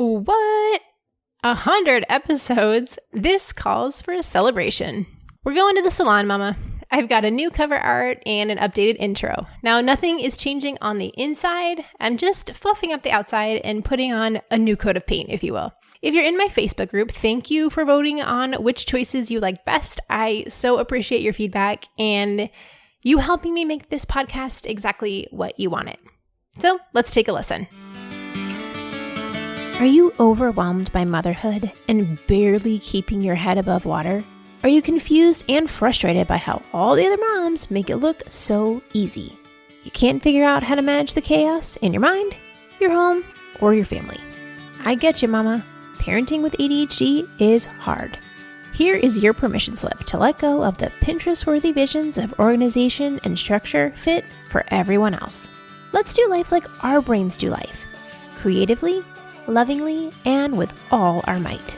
What? 100 episodes? This calls for a celebration. We're going to the salon, Mama. I've got a new cover art and an updated intro. Now, nothing is changing on the inside. I'm just fluffing up the outside and putting on a new coat of paint, if you will. If you're in my Facebook group, thank you for voting on which choices you like best. I so appreciate your feedback and you helping me make this podcast exactly what you want it. So let's take a listen. Are you overwhelmed by motherhood and barely keeping your head above water? Are you confused and frustrated by how all the other moms make it look so easy? You can't figure out how to manage the chaos in your mind, your home, or your family. I get you, Mama. Parenting with ADHD is hard. Here is your permission slip to let go of the Pinterest-worthy visions of organization and structure fit for everyone else. Let's do life like our brains do life. Creatively, lovingly, and with all our might.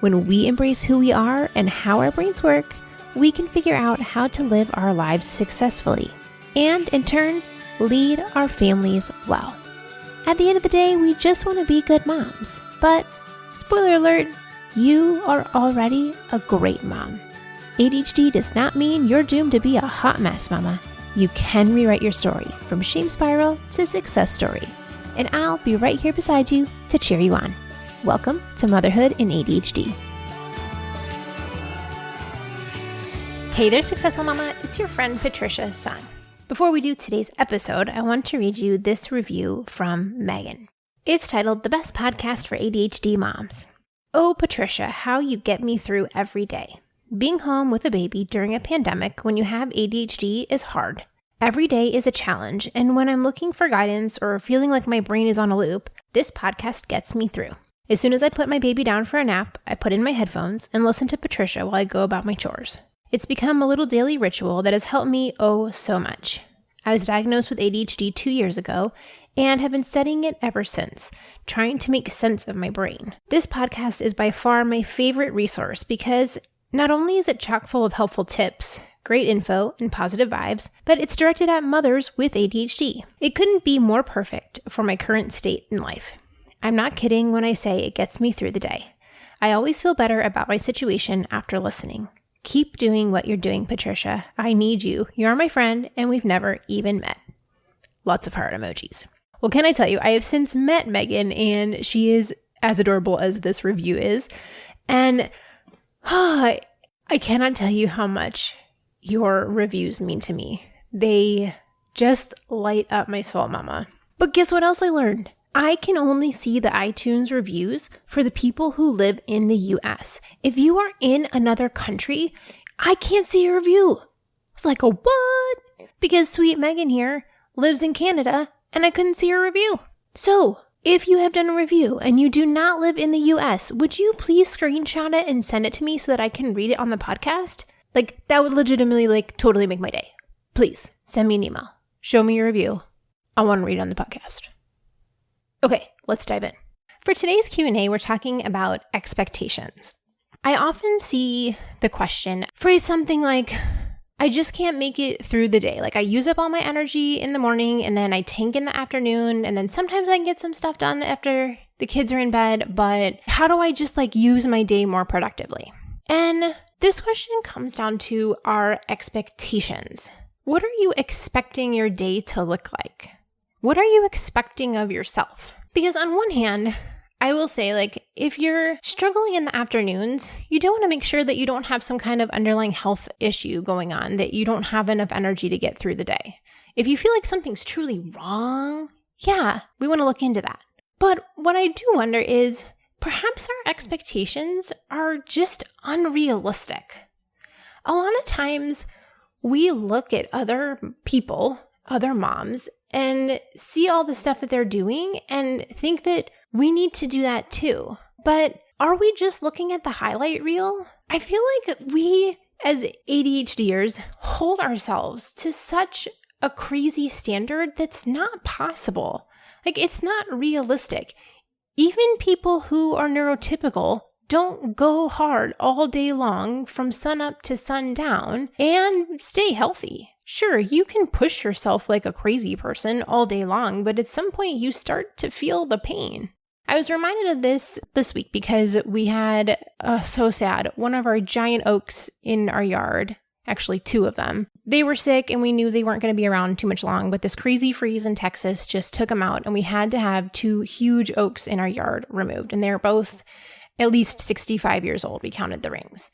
When we embrace who we are and how our brains work, we can figure out how to live our lives successfully and, in turn, lead our families well. At the end of the day, we just want to be good moms. But, spoiler alert, you are already a great mom. ADHD does not mean you're doomed to be a hot mess, Mama. You can rewrite your story from shame spiral to success story. And I'll be right here beside you to cheer you on. Welcome to Motherhood in ADHD. Hey there, Successful Mama. It's your friend Patricia Sun. Before we do today's episode, I want to read you this review from Megan. It's titled, The Best Podcast for ADHD Moms. Oh, Patricia, how you get me through every day. Being home with a baby during a pandemic when you have ADHD is hard. Every day is a challenge, and when I'm looking for guidance or feeling like my brain is on a loop, this podcast gets me through. As soon as I put my baby down for a nap, I put in my headphones and listen to Patricia while I go about my chores. It's become a little daily ritual that has helped me oh so much. I was diagnosed with ADHD 2 years ago and have been studying it ever since, trying to make sense of my brain. This podcast is by far my favorite resource because not only is it chock full of helpful tips, great info, and positive vibes, but it's directed at mothers with ADHD. It couldn't be more perfect for my current state in life. I'm not kidding when I say it gets me through the day. I always feel better about my situation after listening. Keep doing what you're doing, Patricia. I need you. You're my friend, and we've never even met. Lots of heart emojis. Well, can I tell you, I have since met Megan, and she is as adorable as this review is. And I cannot tell you how much your reviews mean to me. They just light up my soul, Mama. But guess what else I learned? I can only see the iTunes reviews for the people who live in the US. If you are in another country, I can't see your review. I was like, oh, what? Because sweet Megan here lives in Canada and I couldn't see her review. So, if you have done a review and you do not live in the US, would you please screenshot it and send it to me so that I can read it on the podcast? That would legitimately, totally make my day. Please, send me an email. Show me your review. I want to read it on the podcast. Okay, let's dive in. For today's Q&A, we're talking about expectations. I often see the question phrased something like, I just can't make it through the day. I use up all my energy in the morning and then I tank in the afternoon and then sometimes I can get some stuff done after the kids are in bed, but how do I just use my day more productively? And this question comes down to our expectations. What are you expecting your day to look like? What are you expecting of yourself? Because on one hand, I will say, if you're struggling in the afternoons, you do want to make sure that you don't have some kind of underlying health issue going on, that you don't have enough energy to get through the day. If you feel like something's truly wrong, yeah, we want to look into that. But what I do wonder is, perhaps our expectations are just unrealistic. A lot of times, we look at other people, other moms, and see all the stuff that they're doing and think that we need to do that too. But are we just looking at the highlight reel? I feel like we, as ADHDers, hold ourselves to such a crazy standard that's not possible. It's not realistic. Even people who are neurotypical don't go hard all day long from sun up to sundown and stay healthy. Sure, you can push yourself like a crazy person all day long, but at some point you start to feel the pain. I was reminded of this week because we had, so sad, one of our giant oaks in our yard, actually 2 of them. They were sick and we knew they weren't going to be around too much long, but this crazy freeze in Texas just took them out and we had to have 2 huge oaks in our yard removed. And they're both at least 65 years old. We counted the rings.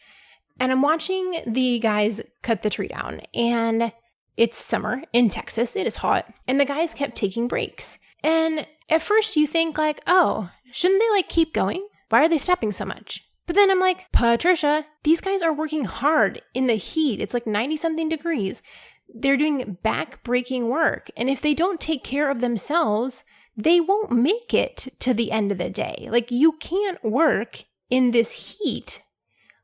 And I'm watching the guys cut the tree down and it's summer in Texas. It is hot. And the guys kept taking breaks. And at first you think like, oh, shouldn't they like keep going? Why are they stopping so much? But then I'm like, Patricia, these guys are working hard in the heat. It's like 90 something degrees. They're doing back-breaking work. And if they don't take care of themselves, they won't make it to the end of the day. Like you can't work in this heat,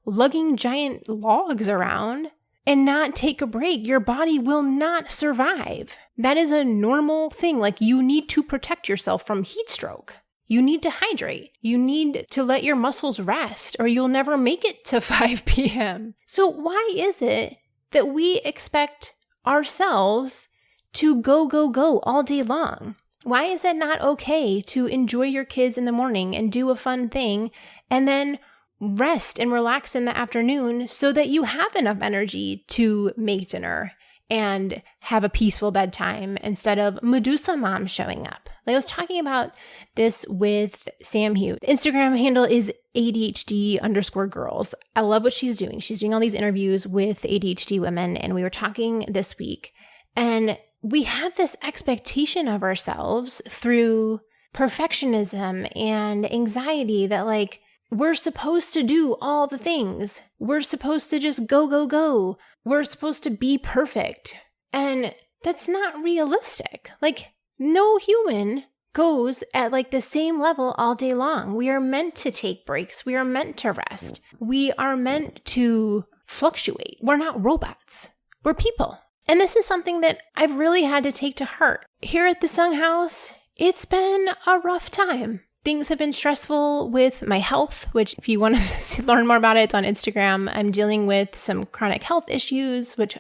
lugging giant logs around and not take a break. Your body will not survive. That is a normal thing. Like you need to protect yourself from heat stroke. You need to hydrate. You need to let your muscles rest or you'll never make it to 5 p.m. So why is it that we expect ourselves to go all day long? Why is it not okay to enjoy your kids in the morning and do a fun thing and then rest and relax in the afternoon so that you have enough energy to make dinner and have a peaceful bedtime instead of Medusa mom showing up? Like I was talking about this with Sam Hugh. Instagram handle is ADHD_girls. I love what she's doing. She's doing all these interviews with ADHD women. And we were talking this week and we have this expectation of ourselves through perfectionism and anxiety that like, we're supposed to do all the things. We're supposed to just go. We're supposed to be perfect. And that's not realistic. Like no human goes at like the same level all day long. We are meant to take breaks. We are meant to rest. We are meant to fluctuate. We're not robots. We're people. And this is something that I've really had to take to heart. Here at the Sung House, it's been a rough time. Things have been stressful with my health, which if you want to learn more about it, it's on Instagram. I'm dealing with some chronic health issues, which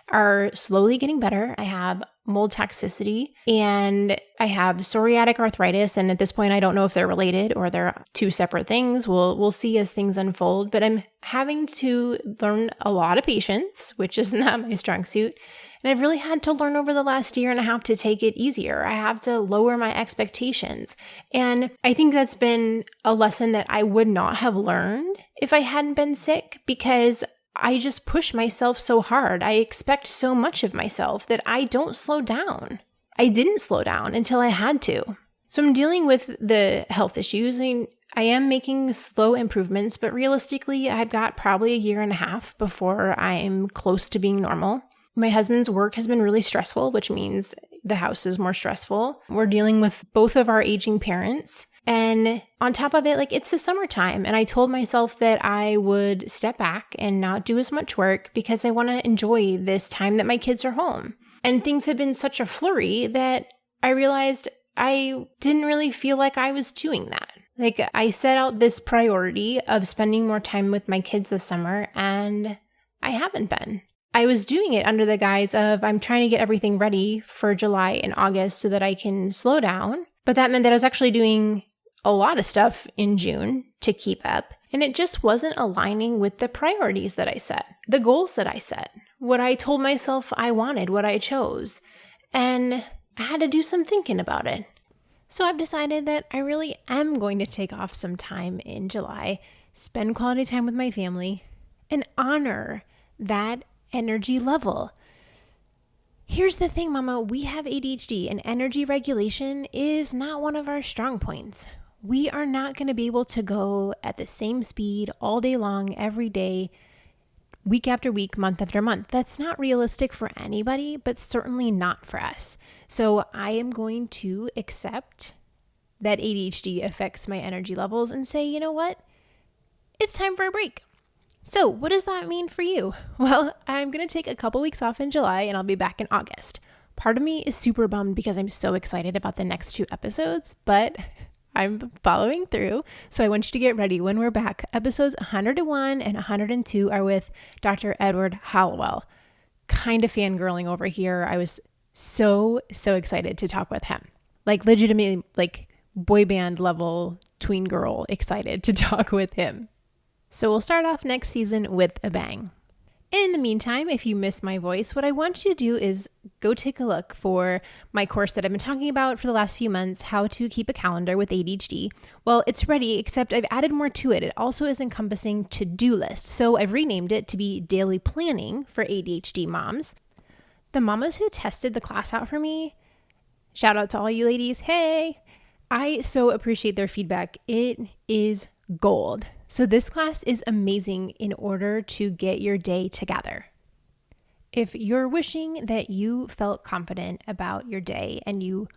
are slowly getting better. I have mold toxicity and I have psoriatic arthritis. And at this point, I don't know if they're related or they're 2 separate things. We'll see as things unfold, but I'm having to learn a lot of patience, which is not my strong suit. And I've really had to learn over the last year and a half to take it easier. I have to lower my expectations. And I think that's been a lesson that I would not have learned if I hadn't been sick because I just push myself so hard. I expect so much of myself that I don't slow down. I didn't slow down until I had to. So I'm dealing with the health issues. I am making slow improvements, but realistically, I've got probably a year and a half before I'm close to being normal. My husband's work has been really stressful, which means the house is more stressful. We're dealing with both of our aging parents. And on top of it, like it's the summertime. And I told myself that I would step back and not do as much work because I want to enjoy this time that my kids are home. And things have been such a flurry that I realized I didn't really feel like I was doing that. Like I set out this priority of spending more time with my kids this summer and I haven't been. I was doing it under the guise of I'm trying to get everything ready for July and August so that I can slow down. But that meant that I was actually doing a lot of stuff in June to keep up. And it just wasn't aligning with the priorities that I set, the goals that I set, what I told myself I wanted, what I chose. And I had to do some thinking about it. So I've decided that I really am going to take off some time in July, spend quality time with my family, and honor that energy level. Here's the thing, Mama, we have ADHD and energy regulation is not one of our strong points. We are not going to be able to go at the same speed all day long, every day, week after week, month after month. That's not realistic for anybody, but certainly not for us. So I am going to accept that ADHD affects my energy levels and say, you know what? It's time for a break. So what does that mean for you? Well, I'm going to take a couple weeks off in July and I'll be back in August. Part of me is super bummed because I'm so excited about the next 2 episodes, but I'm following through. So I want you to get ready when we're back. Episodes 101 and 102 are with Dr. Edward Hallowell. Kind of fangirling over here. I was so excited to talk with him. Like legitimately, like boy band level tween girl excited to talk with him. So we'll start off next season with a bang. In the meantime, if you miss my voice, what I want you to do is go take a look for my course that I've been talking about for the last few months, How to Keep a Calendar with ADHD. Well, it's ready, except I've added more to it. It also is encompassing to-do lists. So I've renamed it to be Daily Planning for ADHD Moms. The mamas who tested the class out for me, shout out to all you ladies. Hey, I so appreciate their feedback. It is gold. So this class is amazing in order to get your day together. If you're wishing that you felt confident about your day and you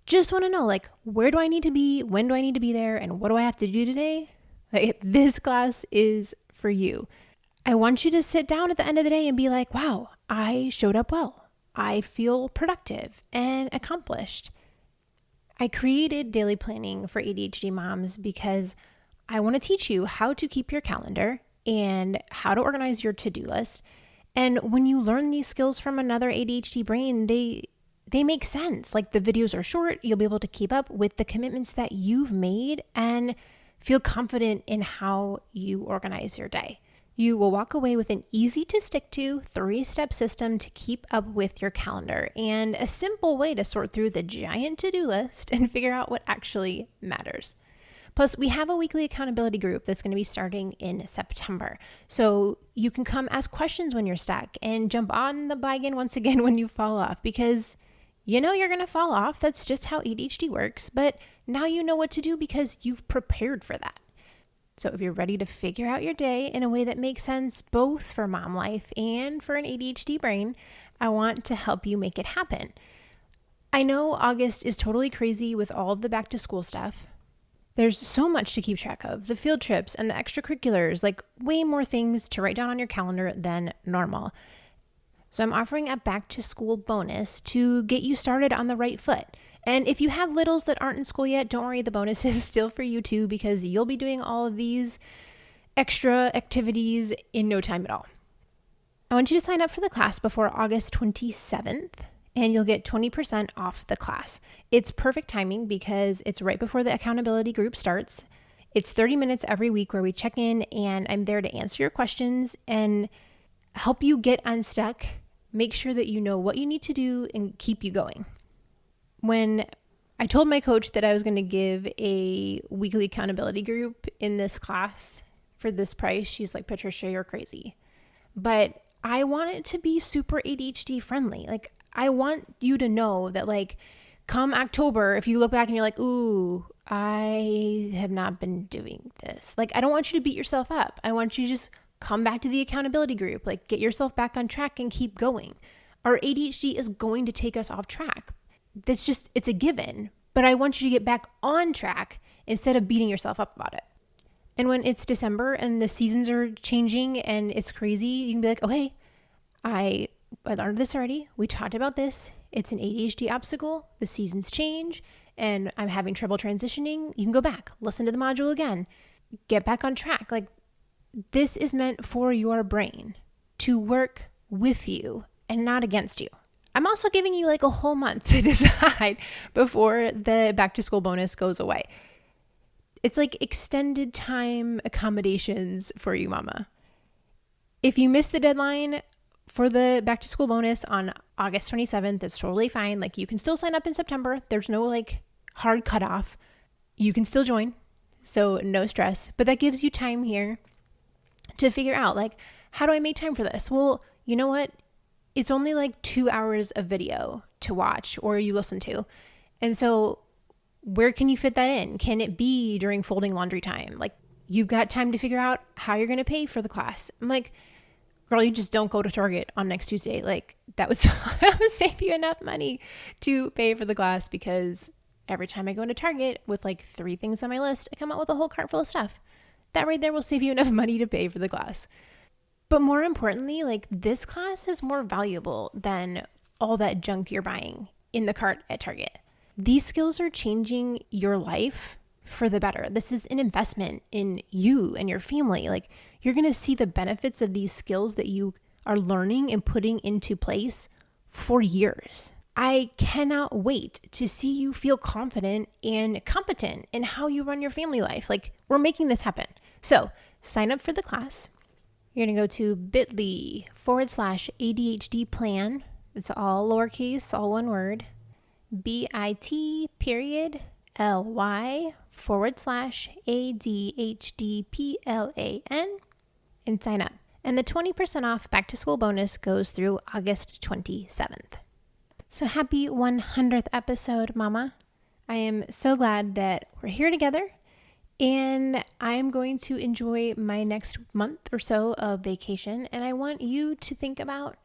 just want to know, like, where do I need to be? When do I need to be there? And what do I have to do today? Like, this class is for you. I want you to sit down at the end of the day and be like, wow, I showed up well. I feel productive and accomplished. I created daily planning for ADHD moms because I want to teach you how to keep your calendar and how to organize your to-do list. And when you learn these skills from another ADHD brain, they make sense. Like, the videos are short, you'll be able to keep up with the commitments that you've made and feel confident in how you organize your day. You will walk away with an easy to stick to 3-step system to keep up with your calendar and a simple way to sort through the giant to-do list and figure out what actually matters. Plus, we have a weekly accountability group that's going to be starting in September. So you can come ask questions when you're stuck and jump on the wagon once again when you fall off, because you know you're going to fall off. That's just how ADHD works. But now you know what to do because you've prepared for that. So if you're ready to figure out your day in a way that makes sense both for mom life and for an ADHD brain, I want to help you make it happen. I know August is totally crazy with all of the back to school stuff. There's so much to keep track of, the field trips and the extracurriculars, like way more things to write down on your calendar than normal. So I'm offering a back to school bonus to get you started on the right foot. And if you have littles that aren't in school yet, don't worry, the bonus is still for you too, because you'll be doing all of these extra activities in no time at all. I want you to sign up for the class before August 27th. And you'll get 20% off the class. It's perfect timing because it's right before the accountability group starts. It's 30 minutes every week where we check in, and I'm there to answer your questions and help you get unstuck, make sure that you know what you need to do, and keep you going. When I told my coach that I was going to give a weekly accountability group in this class for this price, she's like, Patricia, you're crazy. But I want it to be super ADHD friendly. Like, I want you to know that, like, come October, if you look back and you're like, ooh, I have not been doing this. Like, I don't want you to beat yourself up. I want you to just come back to the accountability group, like, get yourself back on track and keep going. Our ADHD is going to take us off track. It's a given. But I want you to get back on track instead of beating yourself up about it. And when it's December and the seasons are changing and it's crazy, you can be like, okay, I learned this already. We talked about this. It's an ADHD obstacle. The seasons change and I'm having trouble transitioning. You can go back, listen to the module again, get back on track. Like, this is meant for your brain to work with you and not against you. I'm also giving you like a whole month to decide before the back to school bonus goes away. It's like extended time accommodations for you, mama. If you miss the deadline for the back to school bonus on August 27th, it's totally fine. Like, you can still sign up in September. There's no like hard cutoff. You can still join. So no stress, but that gives you time here to figure out, like, how do I make time for this? Well, you know what? It's only like 2 hours of video to watch or you listen to. And so where can you fit that in? Can it be during folding laundry time? Like, you've got time to figure out how you're going to pay for the class. I'm like, girl, you just don't go to Target on next Tuesday. Like, that would save you enough money to pay for the class, because every time I go into Target with like 3 things on my list, I come out with a whole cart full of stuff. That right there will save you enough money to pay for the class. But more importantly, like, this class is more valuable than all that junk you're buying in the cart at Target. These skills are changing your life for the better. This is an investment in you and your family. Like, you're going to see the benefits of these skills that you are learning and putting into place for years. I cannot wait to see you feel confident and competent in how you run your family life. Like, we're making this happen. So sign up for the class. You're going to go to bit.ly/ADHD plan. It's all lowercase, all one word. bit.ly/ADHD and sign up. And the 20% off back to school bonus goes through August 27th. So happy 100th episode, Mama. I am so glad that we're here together, and I am going to enjoy my next month or so of vacation. And I want you to think about,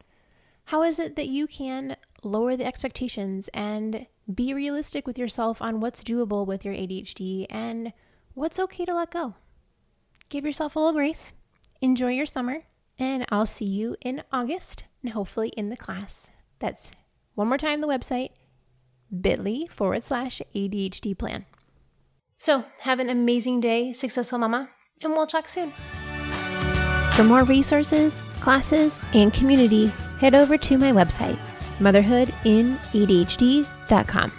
how is it that you can lower the expectations and be realistic with yourself on what's doable with your ADHD and what's okay to let go. Give yourself a little grace. Enjoy your summer, and I'll see you in August and hopefully in the class. That's one more time the website, bit.ly/ADHD plan. So have an amazing day, successful mama, and we'll talk soon. For more resources, classes, and community, head over to my website, motherhoodinadhd.com.